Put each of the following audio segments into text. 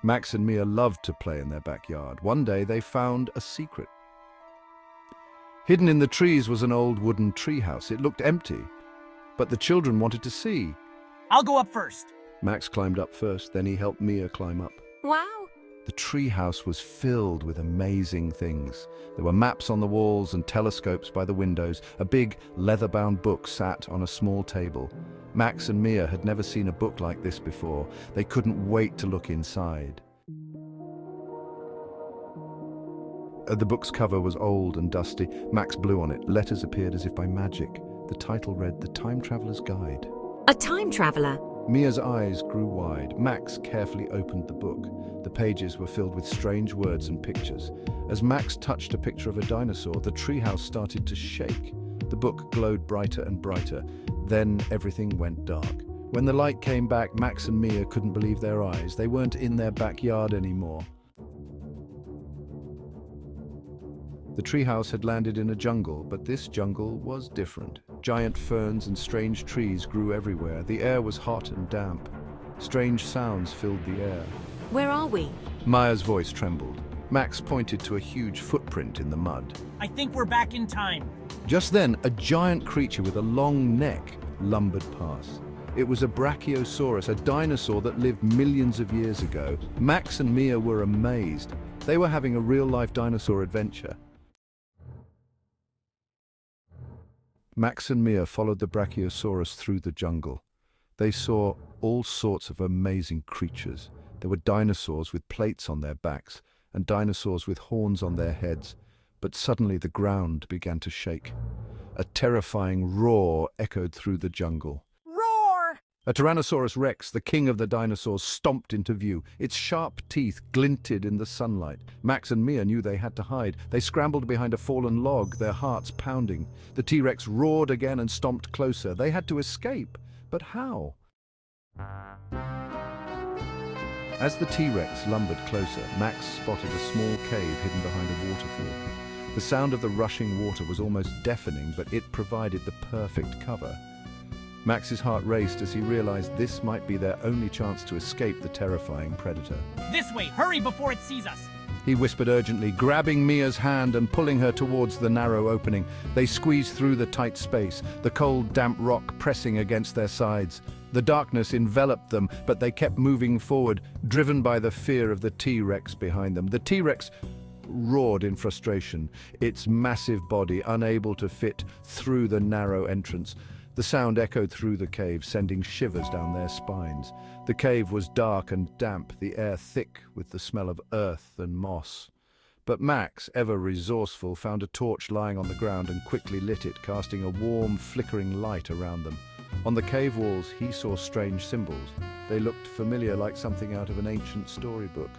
Max and Mia loved to play in their backyard. One day they found a secret. Hidden in the trees was an old wooden treehouse. It looked empty, but the children wanted to see. I'll go up first. Max climbed up first, then he helped Mia climb up. Wow! The treehouse was filled with amazing things. There were maps on the walls and telescopes by the windows. A big, leather-bound book sat on a small table. Max and Mia had never seen a book like this before. They couldn't wait to look inside. The book's cover was old and dusty. Max blew on it. Letters appeared as if by magic. The title read, "The Time Traveler's Guide." A time traveler? Mia's eyes grew wide. Max carefully opened the book. The pages were filled with strange words and pictures. As Max touched a picture of a dinosaur, the treehouse started to shake. The book glowed brighter and brighter. Then everything went dark. When the light came back, Max and Mia couldn't believe their eyes. They weren't in their backyard anymore. The treehouse had landed in a jungle, but this jungle was different. Giant ferns and strange trees grew everywhere. The air was hot and damp. Strange sounds filled the air. Where are we? Maya's voice trembled. Max pointed to a huge footprint in the mud. I think we're back in time. Just then, a giant creature with a long neck lumbered past. It was a brachiosaurus, a dinosaur that lived millions of years ago. Max and Mia were amazed. They were having a real-life dinosaur adventure. Max and Mia followed the brachiosaurus through the jungle. They saw all sorts of amazing creatures. There were dinosaurs with plates on their backs and dinosaurs with horns on their heads. But suddenly the ground began to shake. A terrifying roar echoed through the jungle. Roar! A Tyrannosaurus Rex, the king of the dinosaurs, stomped into view. Its sharp teeth glinted in the sunlight. Max and Mia knew they had to hide. They scrambled behind a fallen log, their hearts pounding. The T-Rex roared again and stomped closer. They had to escape. But how? As the T-Rex lumbered closer, Max spotted a small cave hidden behind a waterfall. The sound of the rushing water was almost deafening, but it provided the perfect cover. Max's heart raced as he realized this might be their only chance to escape the terrifying predator. This way! Hurry before it sees us! He whispered urgently, grabbing Mia's hand and pulling her towards the narrow opening. They squeezed through the tight space, the cold, damp rock pressing against their sides. The darkness enveloped them, but they kept moving forward, driven by the fear of the T-Rex behind them. The T-Rex roared in frustration, its massive body unable to fit through the narrow entrance. The sound echoed through the cave, sending shivers down their spines. The cave was dark and damp, the air thick with the smell of earth and moss. But Max, ever resourceful, found a torch lying on the ground and quickly lit it, casting a warm, flickering light around them. On the cave walls, he saw strange symbols. They looked familiar, like something out of an ancient storybook.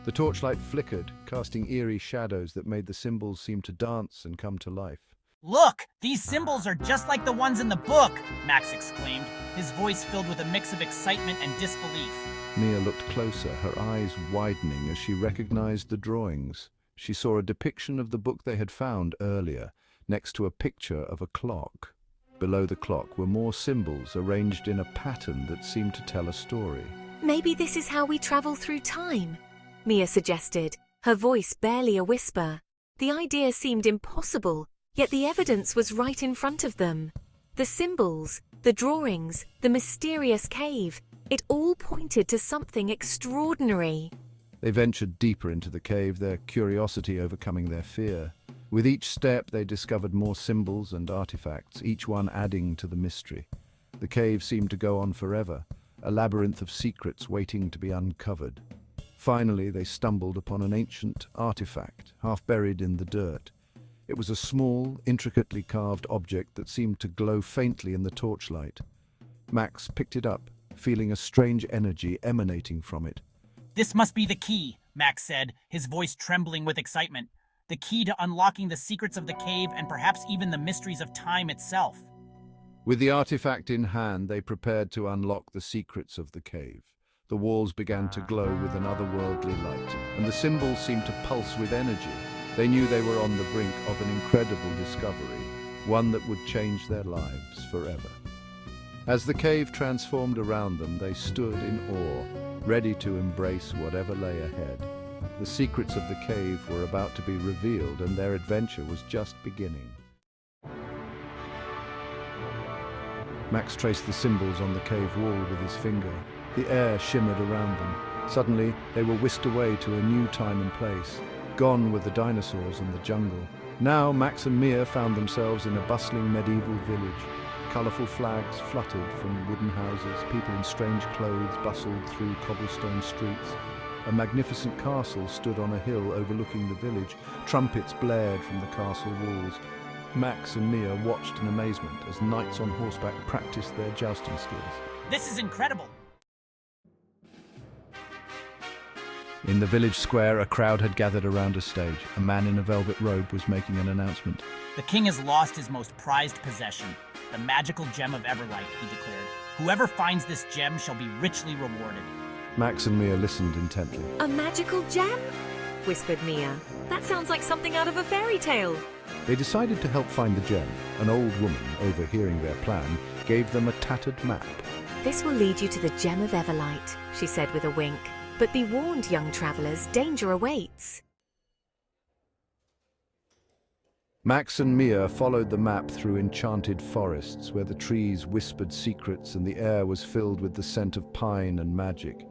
The torchlight flickered, casting eerie shadows that made the symbols seem to dance and come to life. Look! These symbols are just like the ones in the book! Max exclaimed, his voice filled with a mix of excitement and disbelief. Mia looked closer, her eyes widening as she recognized the drawings. She saw a depiction of the book they had found earlier, next to a picture of a clock. Below the clock were more symbols arranged in a pattern that seemed to tell a story. Maybe this is how we travel through time, Mia suggested, her voice barely a whisper. The idea seemed impossible, yet the evidence was right in front of them. The symbols, the drawings, the mysterious cave, it all pointed to something extraordinary. They ventured deeper into the cave, their curiosity overcoming their fear. With each step, they discovered more symbols and artifacts, each one adding to the mystery. The cave seemed to go on forever, a labyrinth of secrets waiting to be uncovered. Finally, they stumbled upon an ancient artifact, half buried in the dirt. It was a small, intricately carved object that seemed to glow faintly in the torchlight. Max picked it up, feeling a strange energy emanating from it. This must be the key, Max said, his voice trembling with excitement. The key to unlocking the secrets of the cave and perhaps even the mysteries of time itself. With the artifact in hand, they prepared to unlock the secrets of the cave. The walls began to glow with an otherworldly light, and the symbols seemed to pulse with energy. They knew they were on the brink of an incredible discovery, one that would change their lives forever. As the cave transformed around them, they stood in awe, ready to embrace whatever lay ahead. The secrets of the cave were about to be revealed, and their adventure was just beginning. Max traced the symbols on the cave wall with his finger. The air shimmered around them. Suddenly, they were whisked away to a new time and place. Gone were the dinosaurs and the jungle. Now, Max and Mia found themselves in a bustling medieval village. Colourful flags fluttered from wooden houses. People in strange clothes bustled through cobblestone streets. A magnificent castle stood on a hill overlooking the village. Trumpets blared from the castle walls. Max and Mia watched in amazement as knights on horseback practiced their jousting skills. This is incredible! In the village square, a crowd had gathered around a stage. A man in a velvet robe was making an announcement. The king has lost his most prized possession, the magical gem of Everlight, he declared. Whoever finds this gem shall be richly rewarded. Max and Mia listened intently. A magical gem? Whispered Mia. That sounds like something out of a fairy tale. They decided to help find the gem. An old woman, overhearing their plan, gave them a tattered map. This will lead you to the gem of Everlight, she said with a wink. But be warned, young travelers, danger awaits. Max and Mia followed the map through enchanted forests where the trees whispered secrets and the air was filled with the scent of pine and magic.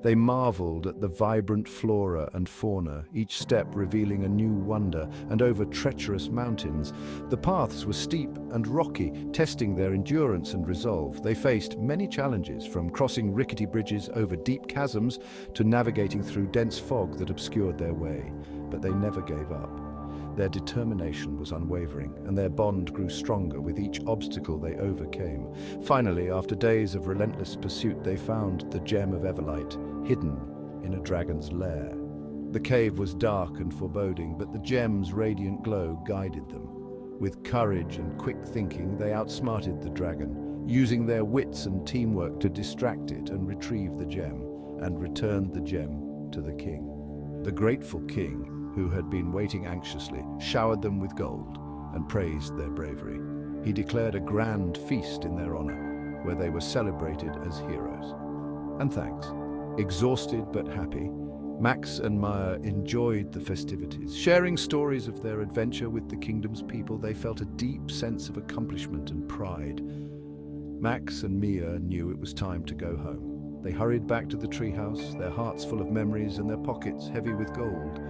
They marveled at the vibrant flora and fauna, each step revealing a new wonder, and over treacherous mountains. The paths were steep and rocky, testing their endurance and resolve. They faced many challenges, from crossing rickety bridges over deep chasms to navigating through dense fog that obscured their way. But they never gave up. Their determination was unwavering, and their bond grew stronger with each obstacle they overcame. Finally, after days of relentless pursuit, they found the gem of Everlight, hidden in a dragon's lair. The cave was dark and foreboding, but the gem's radiant glow guided them. With courage and quick thinking, they outsmarted the dragon, using their wits and teamwork to distract it and retrieve the gem, and returned the gem to the king. The grateful king, who had been waiting anxiously, showered them with gold and praised their bravery. He declared a grand feast in their honor, where they were celebrated as heroes. And thanks. Exhausted but happy, Max and Mia enjoyed the festivities. Sharing stories of their adventure with the kingdom's people, they felt a deep sense of accomplishment and pride. Max and Mia knew it was time to go home. They hurried back to the treehouse, their hearts full of memories and their pockets heavy with gold.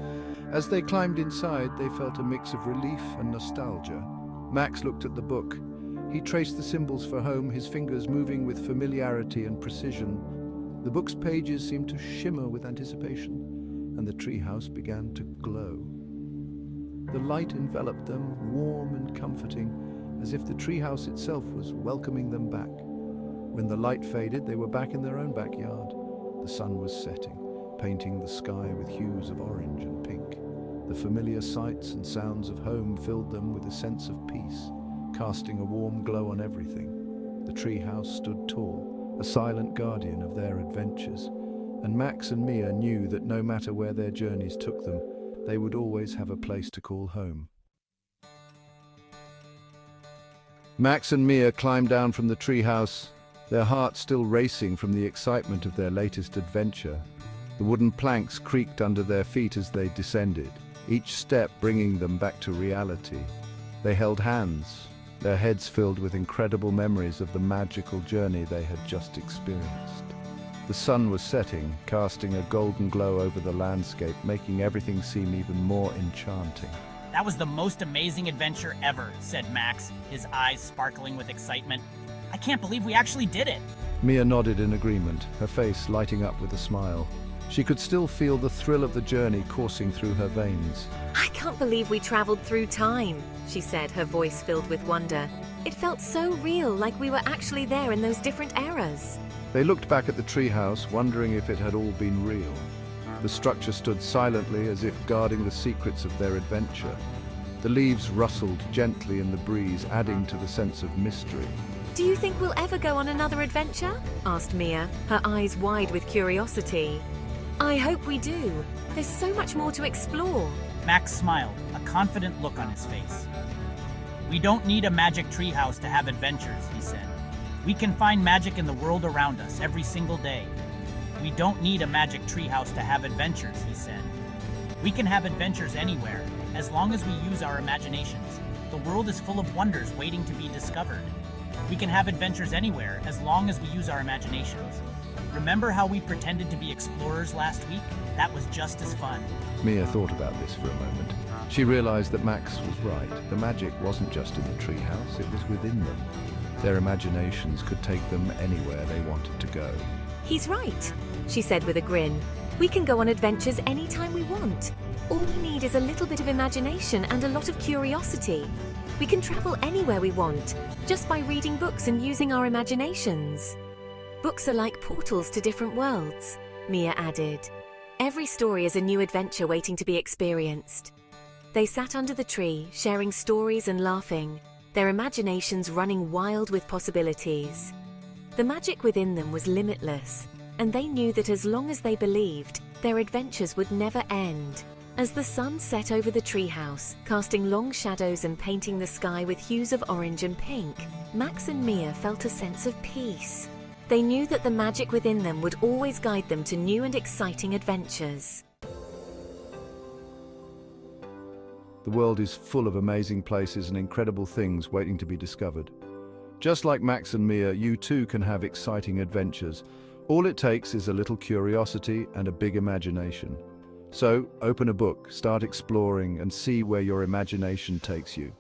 As they climbed inside, they felt a mix of relief and nostalgia. Max looked at the book. He traced the symbols for home, his fingers moving with familiarity and precision. The book's pages seemed to shimmer with anticipation, and the treehouse began to glow. The light enveloped them, warm and comforting, as if the treehouse itself was welcoming them back. When the light faded, they were back in their own backyard. The sun was setting, painting the sky with hues of orange and pink. The familiar sights and sounds of home filled them with a sense of peace, casting a warm glow on everything. The treehouse stood tall, a silent guardian of their adventures, and Max and Mia knew that no matter where their journeys took them, they would always have a place to call home. Max and Mia climbed down from the treehouse, their hearts still racing from the excitement of their latest adventure. The wooden planks creaked under their feet as they descended, each step bringing them back to reality. They held hands, their heads filled with incredible memories of the magical journey they had just experienced. The sun was setting, casting a golden glow over the landscape, making everything seem even more enchanting. That was the most amazing adventure ever, said Max, his eyes sparkling with excitement. I can't believe we actually did it. Mia nodded in agreement, her face lighting up with a smile. She could still feel the thrill of the journey coursing through her veins. I can't believe we traveled through time, she said, her voice filled with wonder. It felt so real, like we were actually there in those different eras. They looked back at the treehouse, wondering if it had all been real. The structure stood silently, as if guarding the secrets of their adventure. The leaves rustled gently in the breeze, adding to the sense of mystery. Do you think we'll ever go on another adventure? Asked Mia, her eyes wide with curiosity. I hope we do. There's so much more to explore. Max smiled, a confident look on his face. We don't need a magic treehouse to have adventures, he said. We can find magic in the world around us every single day. We don't need a magic treehouse to have adventures, he said. We can have adventures anywhere, as long as we use our imaginations. The world is full of wonders waiting to be discovered. We can have adventures anywhere, as long as we use our imaginations. Remember how we pretended to be explorers last week? That was just as fun. Mia thought about this for a moment. She realized that Max was right. The magic wasn't just in the treehouse, it was within them. Their imaginations could take them anywhere they wanted to go. He's right, she said with a grin. We can go on adventures anytime we want. All we need is a little bit of imagination and a lot of curiosity. We can travel anywhere we want, just by reading books and using our imaginations. Books are like portals to different worlds, Mia added. Every story is a new adventure waiting to be experienced. They sat under the tree, sharing stories and laughing, their imaginations running wild with possibilities. The magic within them was limitless, and they knew that as long as they believed, their adventures would never end. As the sun set over the treehouse, casting long shadows and painting the sky with hues of orange and pink, Max and Mia felt a sense of peace. They knew that the magic within them would always guide them to new and exciting adventures. The world is full of amazing places and incredible things waiting to be discovered. Just like Max and Mia, you too can have exciting adventures. All it takes is a little curiosity and a big imagination. So, open a book, start exploring, and see where your imagination takes you.